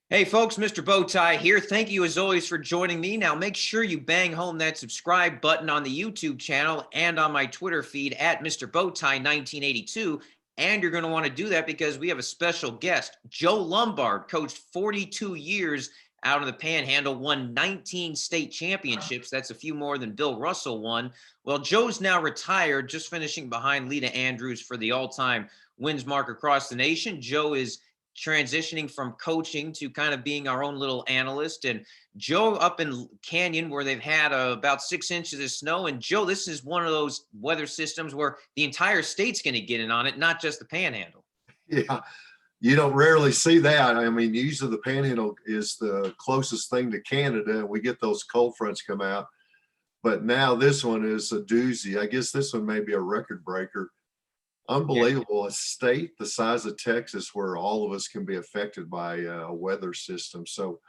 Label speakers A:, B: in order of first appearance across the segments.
A: Hey folks, Mr. Bowtie here. Thank you as always for joining me. Now make sure you bang home that subscribe button on the YouTube channel and on my Twitter feed at Mr. Bowtie 1982. And you're going to want to do that because we have a special guest. Joe Lombard coached 42 years out of the Panhandle, won 19 state championships. That's a few more than Bill Russell won. Well, Joe's now retired, just finishing behind Lita Andrews for the all-time wins mark across the nation. Joe is transitioning from coaching to kind of being our own little analyst. And Joe up in Canyon where they've had about 6 inches of snow. And Joe, this is one of those weather systems where the entire state's going to get in on it, not just the Panhandle.
B: Yeah, you don't rarely see that. I mean, usually the Panhandle is the closest thing to Canada, and we get those cold fronts come out. But now this one is a doozy. I guess this one may be a record breaker. Unbelievable. A state the size of Texas where all of us can be affected by a weather system. So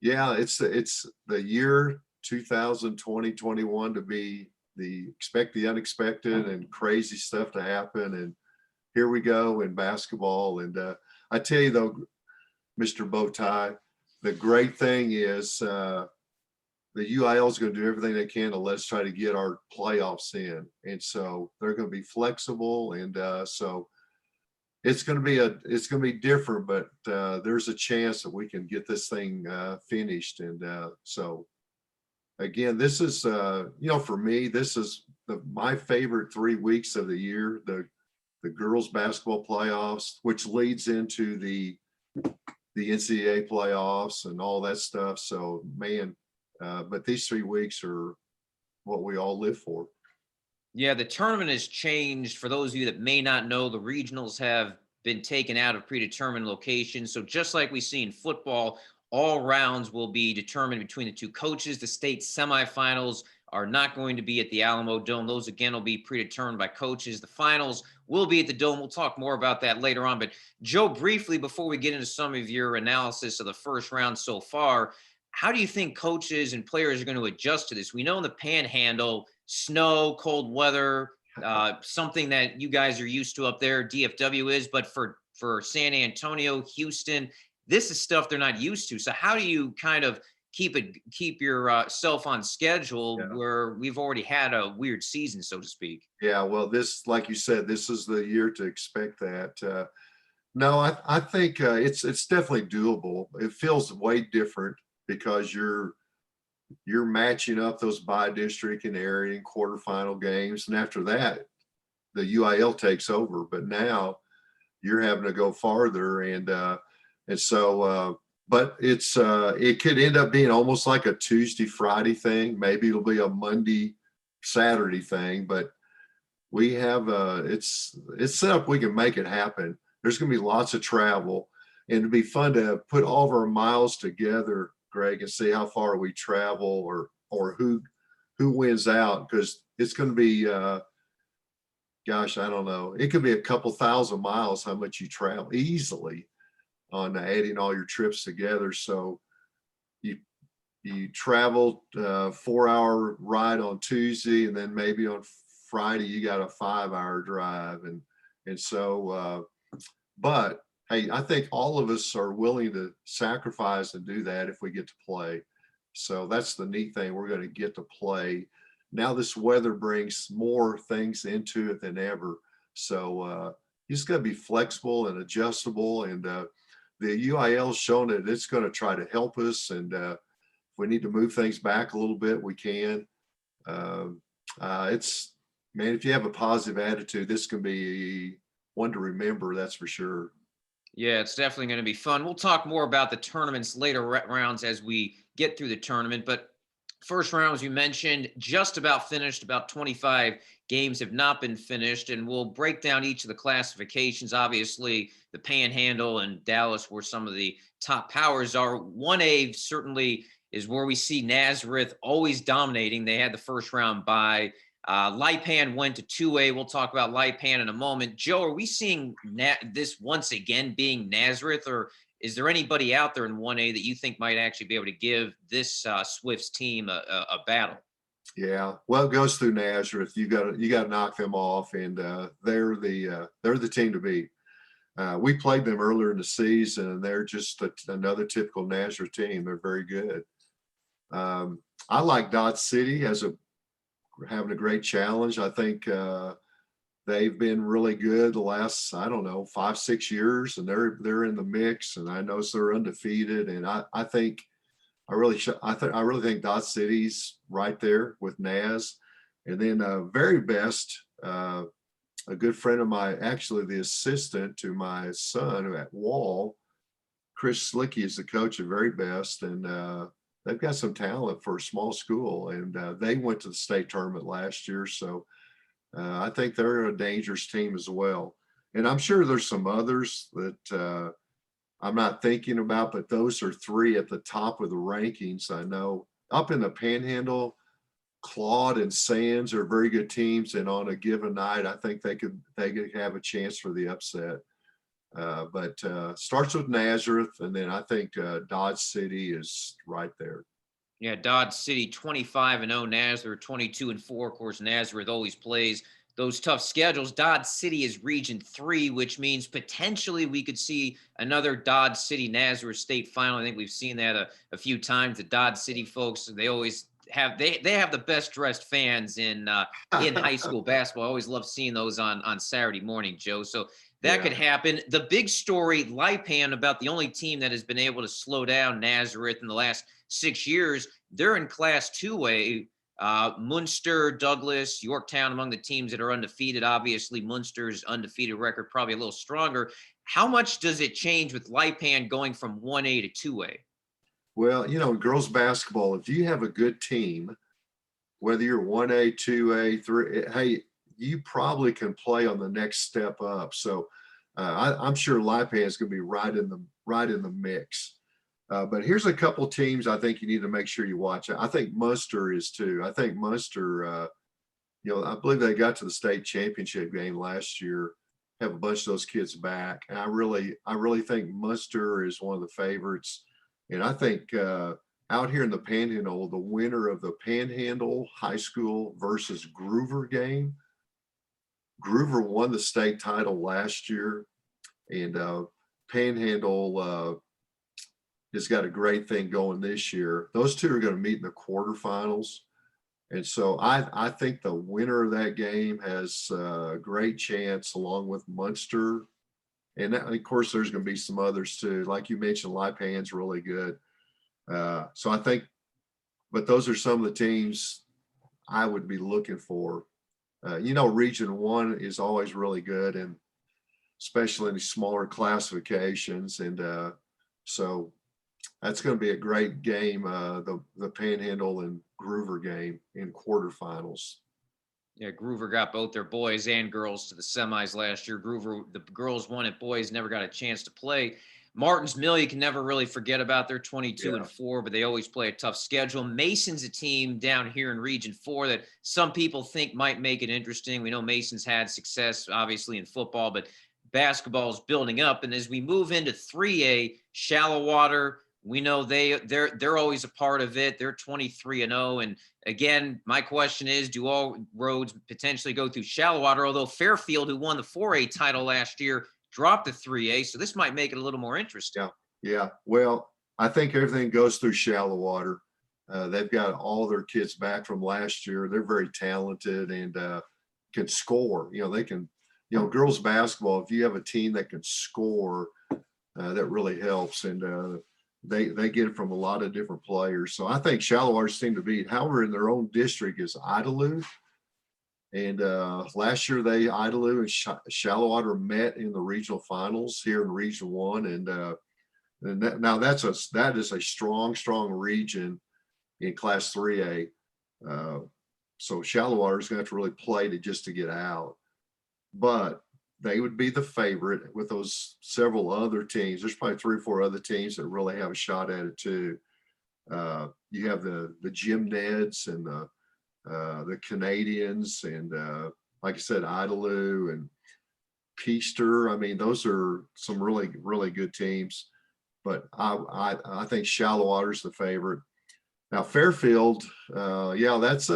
B: yeah, it's the year 2020-21 to be expect the unexpected and crazy stuff to happen. And here we go in basketball. And I tell you though, Mr. Bowtie, the great thing is the UIL is going to do everything they can to let's try to get our playoffs in. And so they're going to be flexible. And so it's going to be different, but there's a chance that we can get this thing finished. And so again, this is, for me, this is my favorite 3 weeks of the year, the girls basketball playoffs, which leads into the NCAA playoffs and all that stuff. So man, but these 3 weeks are what we all live for.
A: Yeah, the tournament has changed. For those of you that may not know, the regionals have been taken out of predetermined locations. So just like we see in football, all rounds will be determined between the two coaches. The state semifinals are not going to be at the Alamo Dome. Those, again, will be predetermined by coaches. The finals will be at the Dome. We'll talk more about that later on. But Joe, briefly, before we get into some of your analysis of the first round so far, how do you think coaches and players are going to adjust to this? We know in the Panhandle, snow, cold weather, something that you guys are used to up there, DFW is, but for San Antonio, Houston, this is stuff they're not used to. So how do you kind of keep yourself on schedule where we've already had a weird season, so to speak?
B: Yeah, well, this, like you said, this is the year to expect that. No, I think it's definitely doable. It feels way different because you're matching up those bi-district and area and quarterfinal games. And after that, the UIL takes over, but now you're having to go farther. And so, but it could end up being almost like a Tuesday, Friday thing. Maybe it'll be a Monday, Saturday thing, but we have, it's set up, we can make it happen. There's going to be lots of travel, and it'd be fun to put all of our miles together, Greg, and see how far we travel or who wins out, because it's going to be gosh, I don't know, it could be a couple thousand miles how much you travel easily on adding all your trips together. So you travel 4-hour ride on Tuesday, and then maybe on Friday you got a 5-hour drive, and so but hey, I think all of us are willing to sacrifice and do that if we get to play. So that's the neat thing. We're going to get to play. Now this weather brings more things into it than ever. So you just got to be flexible and adjustable. And the UIL has shown that it's going to try to help us. And if we need to move things back a little bit, we can. It's, man, if you have a positive attitude, this can be one to remember, that's for sure.
A: Yeah, it's definitely going to be fun. We'll talk more about the tournaments later rounds as we get through the tournament. But first round, as you mentioned, just about finished. About 25 games have not been finished. And we'll break down each of the classifications. Obviously, the Panhandle and Dallas, where some of the top powers are. 1A certainly is where we see Nazareth always dominating. They had the first round bye. Lipan went to 2A. We'll talk about Lipan in a moment. Joe, are we seeing this once again being Nazareth, or is there anybody out there in 1A that you think might actually be able to give this Swifts team a battle?
B: Yeah, well, it goes through Nazareth. You got to knock them off, and they're the team to beat. We played them earlier in the season, and they're just another typical Nazareth team. They're very good. I like Dodge City as having a great challenge. I think they've been really good the last, I don't know, 5-6 years, and they're in the mix. And I know they're undefeated. And I really think Dodge City's right there with Naz. And then very best, a good friend of mine, actually the assistant to my son at Wall, Chris Slicky is the coach of very best, and they've got some talent for a small school, and they went to the state tournament last year. So I think they're a dangerous team as well. And I'm sure there's some others that I'm not thinking about, but those are 3 at the top of the rankings. I know up in the Panhandle, Claude and Sands are very good teams, and on a given night, I think they could have a chance for the upset. But starts with Nazareth, and then I think Dodge City is right there.
A: Yeah, Dodge City 25-0, Nazareth 22-4. Of course, Nazareth always plays those tough schedules. Dodge City is Region 3, which means potentially we could see another Dodge City Nazareth state final. I think we've seen that a few times. The Dodge City folks, they always have they have the best dressed fans in high school basketball. I always love seeing those on Saturday morning, Joe. So that could happen. The big story, Lipan, about the only team that has been able to slow down Nazareth in the last 6 years. They're in Class 2A. Munster, Douglas, Yorktown among the teams that are undefeated. Obviously, Munster's undefeated record probably a little stronger. How much does it change with Lipan going from 1A to 2A?
B: Well, in girls basketball, if you have a good team, whether you're 1A, 2A, 3, hey, you probably can play on the next step up. So I'm sure Lipan is going to be right in the mix. But here's a couple teams I think you need to make sure you watch. I think Munster is too. I think Munster, I believe they got to the state championship game last year. Have a bunch of those kids back, and I really think Munster is one of the favorites. And I think out here in the Panhandle, the winner of the Panhandle High School versus Groover game, Groover won the state title last year, and Panhandle has got a great thing going this year. Those two are going to meet in the quarterfinals. And so I think the winner of that game has a great chance, along with Munster. And of course, there's going to be some others too. Like you mentioned, Lipan's really good. So I think, but those are some of the teams I would be looking for. Region 1 is always really good, and especially in the smaller classifications. And so that's going to be a great game, the Panhandle and Groover game in quarterfinals.
A: Yeah, Groover got both their boys and girls to the semis last year. Groover, the girls won it, boys never got a chance to play. Martins Mill, you can never really forget about. They're 22-4, but they always play a tough schedule. Mason's a team down here in Region 4 that some people think might make it interesting. We know Mason's had success, obviously, in football, but basketball is building up. And as we move into 3A, Shallow Water, we know they're always a part of it. They're 23-0. And again, my question is, do all roads potentially go through Shallow Water? Although Fairfield, who won the 4A title last year, dropped the 3A, so this might make it a little more interesting.
B: Yeah. Well, I think everything goes through Shallow Water. They've got all their kids back from last year. They're very talented and can score. They can. Girls basketball, if you have a team that can score, that really helps. And they get it from a lot of different players. So I think Shallow Water's team to beat. However, in their own district is Idalou. And last year, Idalou and Shallow Water met in the regional finals here in Region 1. And that is a strong region in Class 3A. So Shallow Water is going to have to really play to get out. But they would be the favorite with those several other teams. There's probably 3 or 4 other teams that really have a shot at it too. You have the Jim Neds and the Canadians, and like I said, Idalou and Peaster. I mean, those are some really good teams. But I think Shallow Water is the favorite. Now Fairfield, that's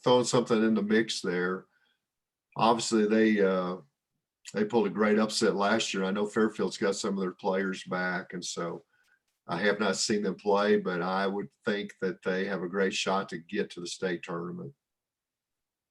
B: throwing something in the mix there. Obviously, they pulled a great upset last year. I know Fairfield's got some of their players back, and so I have not seen them play, but I would think that they have a great shot to get to the state tournament.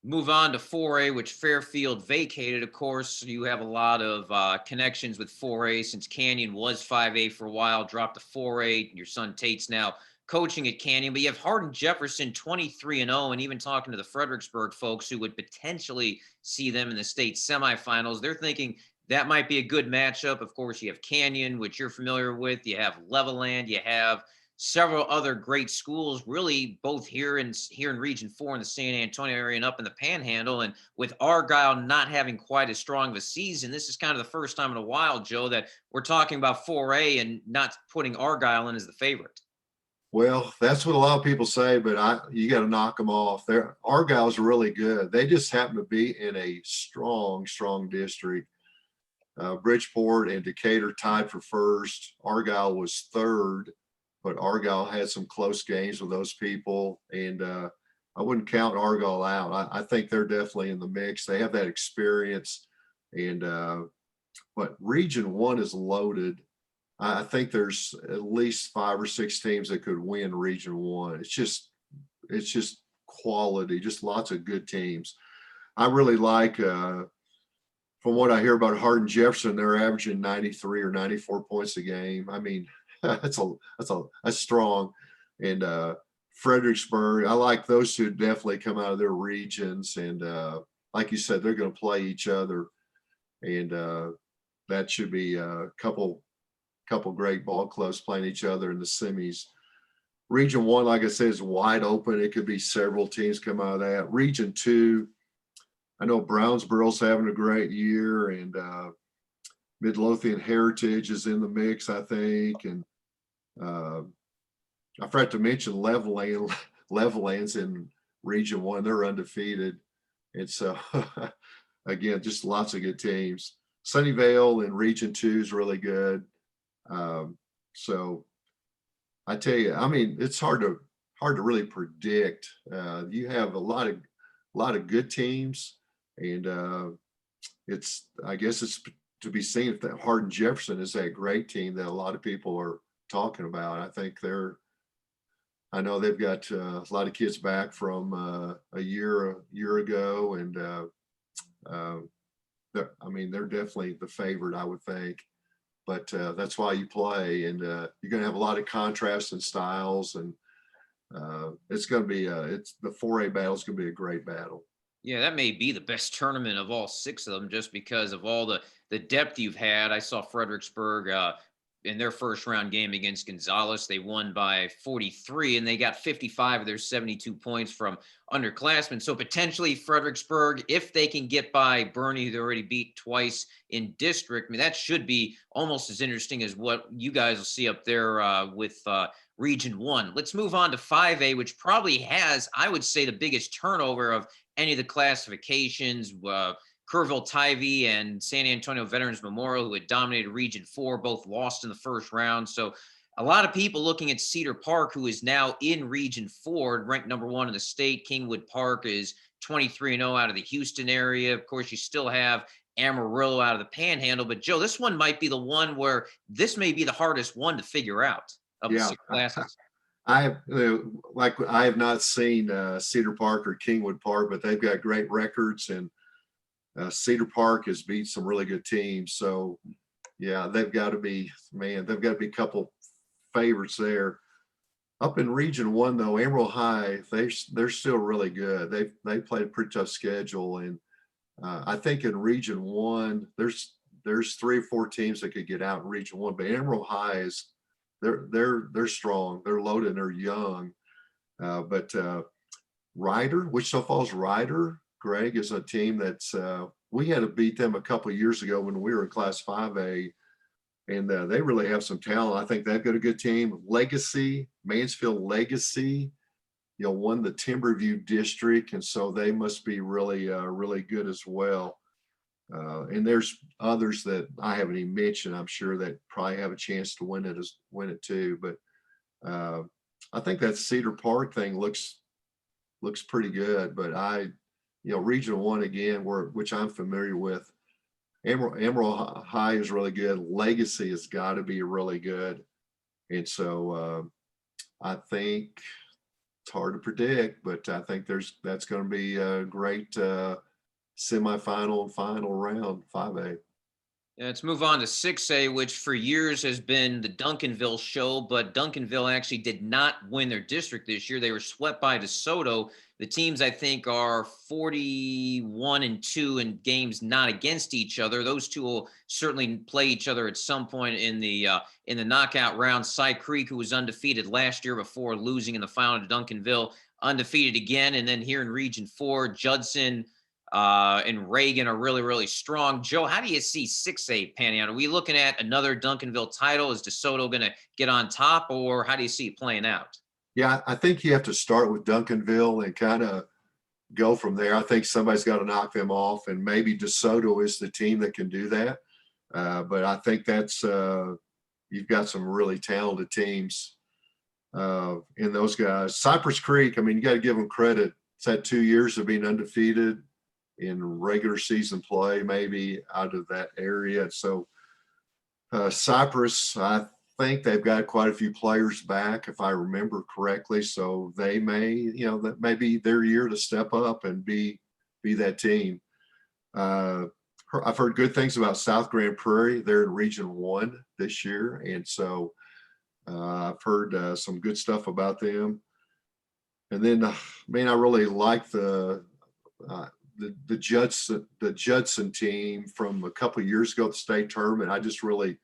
A: Move on to 4A, which Fairfield vacated. Of course, you have a lot of connections with 4A since Canyon was 5A for a while, dropped to 4A. Your son Tate's now coaching at Canyon, but you have Hardin Jefferson 23-0, and even talking to the Fredericksburg folks who would potentially see them in the state semifinals, they're thinking that might be a good matchup. Of course, you have Canyon, which you're familiar with. You have Levelland. You have several other great schools, really both here in Region 4 in the San Antonio area and up in the Panhandle. And with Argyle not having quite as strong of a season, this is kind of the first time in a while, Joe, that we're talking about 4A and not putting Argyle in as the favorite.
B: Well, that's what a lot of people say, but you got to knock them off. Argyle's really good. They just happen to be in a strong district. Bridgeport and Decatur tied for first. Argyle was third, but Argyle had some close games with those people, and I wouldn't count Argyle out. I think they're definitely in the mix. They have that experience, and but Region 1 is loaded. I think there's at least 5 or 6 teams that could win Region 1. It's just quality, just lots of good teams. I really like, from what I hear about Hardin Jefferson, they're averaging 93 or 94 points a game. I mean, that's strong. And Fredericksburg, I like those two definitely come out of their regions. And like you said, they're going to play each other. And that should be a couple great ball clubs playing each other in the semis. Region 1, like I said, is wide open. It could be several teams come out of that. Region 2, I know Brownsboro's having a great year, and Midlothian Heritage is in the mix, I think. And I forgot to mention Levelland's in Region 1. They're undefeated. And so, again, just lots of good teams. Sunnyvale in Region 2 is really good. So I tell you, I mean, it's hard to really predict. You have a lot of good teams, and I guess it's to be seen if that Hardin Jefferson is that great team that a lot of people are talking about. I know they've got a lot of kids back from a year ago, and they're definitely the favorite, I would think. But that's why you play, and you're going to have a lot of contrast in styles, and it's going to be the 4A battle is going to be a great battle.
A: Yeah, that may be the best tournament of all 6 of them, just because of all the depth you've had. I saw Fredericksburg in their first round game against Gonzales. They won by 43, and they got 55 of their 72 points from underclassmen. So potentially Fredericksburg, if they can get by Bernie, who they already beat twice in district, I mean, that should be almost as interesting as what you guys will see up there with Region 1. Let's move on to 5A, which probably has, I would say, the biggest turnover of any of the classifications. Kerrville Tivy and San Antonio Veterans Memorial, who had dominated Region 4, both lost in the first round. So a lot of people looking at Cedar Park, who is now in Region 4, ranked number 1 in the state. Kingwood Park is 23-0 out of the Houston area. Of course, you still have Amarillo out of the Panhandle. But Joe, this one might be the one where this may be the hardest one to figure out of the 6 classes.
B: I have not seen Cedar Park or Kingwood Park, but they've got great records, and Cedar Park has beat some really good teams. So yeah, they've got to be a couple favorites there. Up in Region 1 though, Emerald High, they're still really good. They played a pretty tough schedule, and I think in Region 1 there's 3 or 4 teams that could get out in Region 1, but Emerald High they're strong, they're loaded, and they're young. But Wichita Falls Ryder, Greg, is a team that's we had to beat them a couple of years ago when we were in Class 5A, and they really have some talent. I think they've got a good team. Mansfield Legacy, won the Timberview district, and so they must be really good as well. And there's others that I haven't even mentioned, I'm sure, that probably have a chance to win it too. But I think that Cedar Park thing looks pretty good. But Region 1 again, which I'm familiar with, Emerald High is really good. Legacy has got to be really good. And so I think it's hard to predict, but I think that's going to be a great semifinal and final round, 5A.
A: Let's move on to 6A, which for years has been the Duncanville show, but Duncanville actually did not win their district this year. They were swept by DeSoto. The teams, I think, are 41-2 in games not against each other. Those two will certainly play each other at some point in the knockout round. Cy Creek, who was undefeated last year before losing in the final to Duncanville, undefeated again. And then here in Region 4, Judson and Reagan are really, really strong. Joe, how do you see 6A panning out? Are we looking at another Duncanville title? Is DeSoto going to get on top, or how do you see it playing out?
B: Yeah, I think you have to start with Duncanville and kind of go from there. I think somebody's got to knock them off, and maybe DeSoto is the team that can do that. But I think that's you've got some really talented teams in those guys. Cypress Creek, I mean, you got to give them credit. It's had 2 years of being undefeated in regular season play, maybe out of that area. So Cypress, I think they've got quite a few players back, if I remember correctly. So they may, that may be their year to step up and be that team. I've heard good things about South Grand Prairie. They're in Region 1 this year. And so I've heard some good stuff about them. And then, man, I really like the Judson team from a couple of years ago at the state tournament. I just really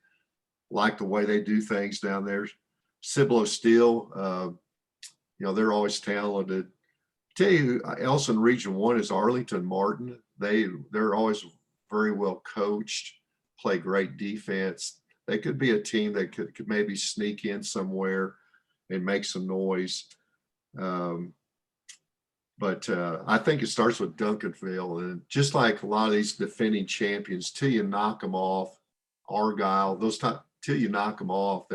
B: like the way they do things down there. Cibolo Steel, they're always talented. Tell you who else in Region 1 is Arlington Martin. They're always very well coached, play great defense. They could be a team that could maybe sneak in somewhere and make some noise. But I think it starts with Duncanville, and just like a lot of these defending champions, till you knock them off, Argyle, till you knock them off,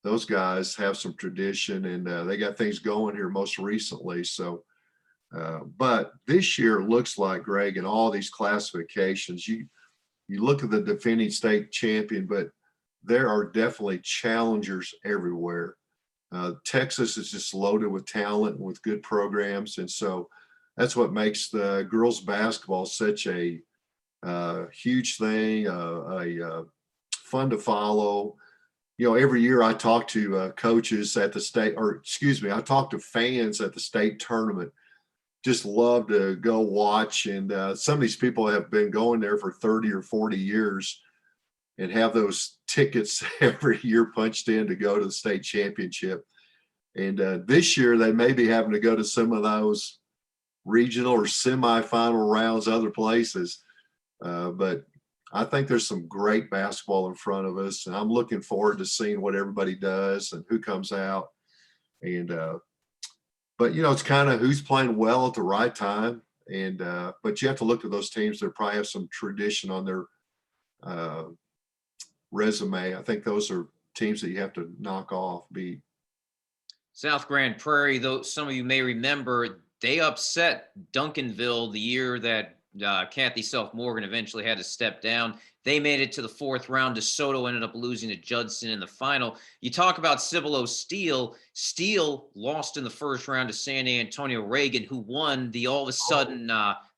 B: those guys have some tradition, and they got things going here most recently. So, but this year it looks like, Greg, in all these classifications, you look at the defending state champion, but there are definitely challengers everywhere. Texas is just loaded with talent and with good programs. And so that's what makes the girls basketball such a huge thing, fun to follow. Every year I talk to coaches at the state, I talk to fans at the state tournament. Just love to go watch. And some of these people have been going there for 30 or 40 years and have those tickets every year punched in to go to the state championship. And this year they may be having to go to some of those regional or semifinal rounds other places. But I think there's some great basketball in front of us, and I'm looking forward to seeing what everybody does and who comes out. And but it's kind of who's playing well at the right time. And but you have to look at those teams that probably have some tradition on their resume. I think those are teams that you have to knock off, beat.
A: South Grand Prairie, though, some of you may remember, they upset Duncanville the year that Kathy Self-Morgan eventually had to step down. They made it to the fourth round. DeSoto ended up losing to Judson in the final. You talk about Cibolo Steel. Steel lost in the first round to San Antonio Reagan, who won the all of a sudden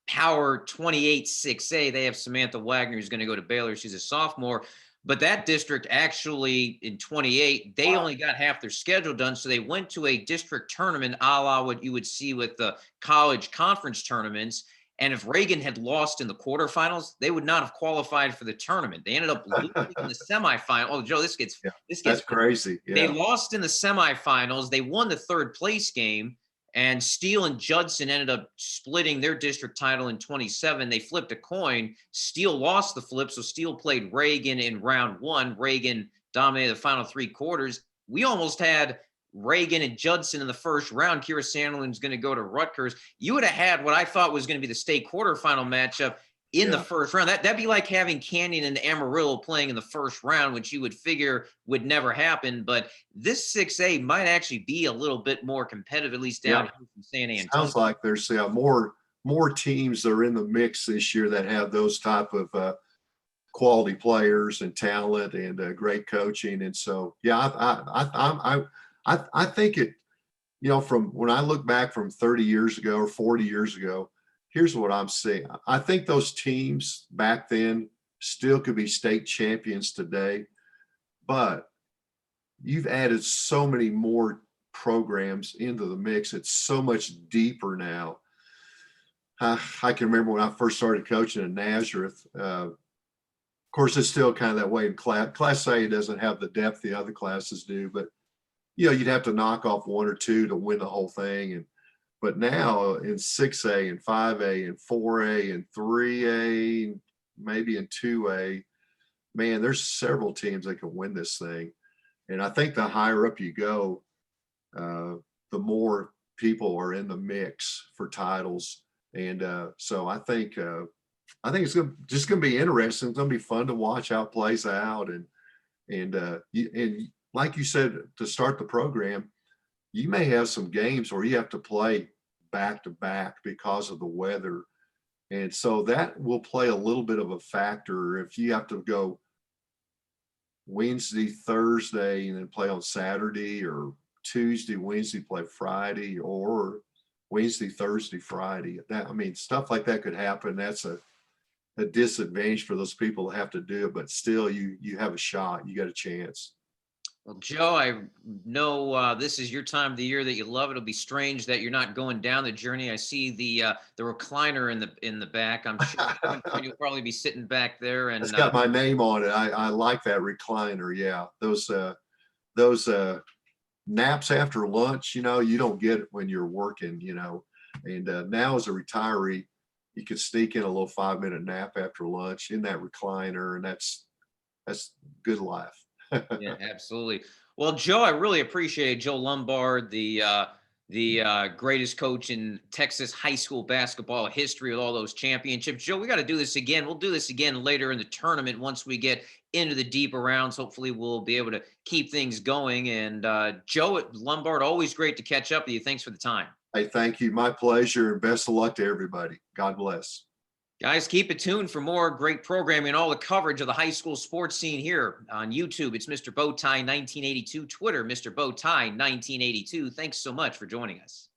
A: power 28-6A. They have Samantha Wagner, who's going to go to Baylor. She's a sophomore. But that district actually in 28, they only got half their schedule done. So they went to a district tournament a la what you would see with the college conference tournaments. And if Reagan had lost in the quarterfinals, they would not have qualified for the tournament. They ended up losing in the semifinal. Oh, Joe, this gets
B: that's crazy. Yeah.
A: They lost in the semifinals. They won the third place game. And Steele and Judson ended up splitting their district title in 27. They flipped a coin. Steele lost the flip, so Steele played Reagan in round 1. Reagan dominated the final 3 quarters. We almost had Reagan and Judson in the first round. Kira Sandelin's going to go to Rutgers. You would have had what I thought was going to be the state quarterfinal matchup in the first round. That'd be like having Canyon and Amarillo playing in the first round, which you would figure would never happen. But this 6A might actually be a little bit more competitive, at least down here from San Antonio.
B: Sounds like there's more teams that are in the mix this year that have those type of quality players and talent and great coaching. And so, yeah, I think it, you know, from when I look back from 30 years ago or 40 years ago, here's what I'm seeing. I think those teams back then still could be state champions today, but you've added so many more programs into the mix. It's so much deeper now. I can remember when I first started coaching in Nazareth. Of course, it's still kind of that way in Class A doesn't have the depth the other classes do, but you know, you'd have to knock off one or two to win the whole thing. And but now in 6A and 5A and 4A and 3A, maybe in 2A, man, there's several teams that can win this thing. And I think the higher up you go, the more people are in the mix for titles. And so I think it's just going to be interesting. It's going to be fun to watch how it plays out. And like you said, to start the program, you may have some games where you have to play back to back because of the weather. And so that will play a little bit of a factor if you have to go Wednesday, Thursday, and then play on Saturday, or Tuesday, Wednesday, play Friday, or Wednesday, Thursday, Friday. That, I mean, stuff like that could happen. That's a disadvantage for those people that have to do it, but still you have a shot, you got a chance.
A: Well, Joe, I know this is your time of the year that you love. It'll be strange that you're not going down the journey. I see the recliner in the back. I'm sure you'll probably be sitting back there. And
B: it's got my name on it. I like that recliner. Yeah, those naps after lunch, you know, you don't get it when you're working, you know. And now as a retiree, you could sneak in a little 5-minute nap after lunch in that recliner, and that's good life.
A: Yeah, absolutely. Well, Joe, I really appreciate Joe Lombard, the greatest coach in Texas high school basketball history with all those championships. Joe, we got to do this again. We'll do this again later in the tournament once we get into the deeper rounds. Hopefully, we'll be able to keep things going. And Joe at Lombard, always great to catch up with you. Thanks for the time.
B: Hey, thank you. My pleasure, and best of luck to everybody. God bless.
A: Guys, keep it tuned for more great programming and all the coverage of the high school sports scene here on YouTube. It's Mr. Bowtie 1982, Twitter, Mr. Bowtie 1982. Thanks so much for joining us.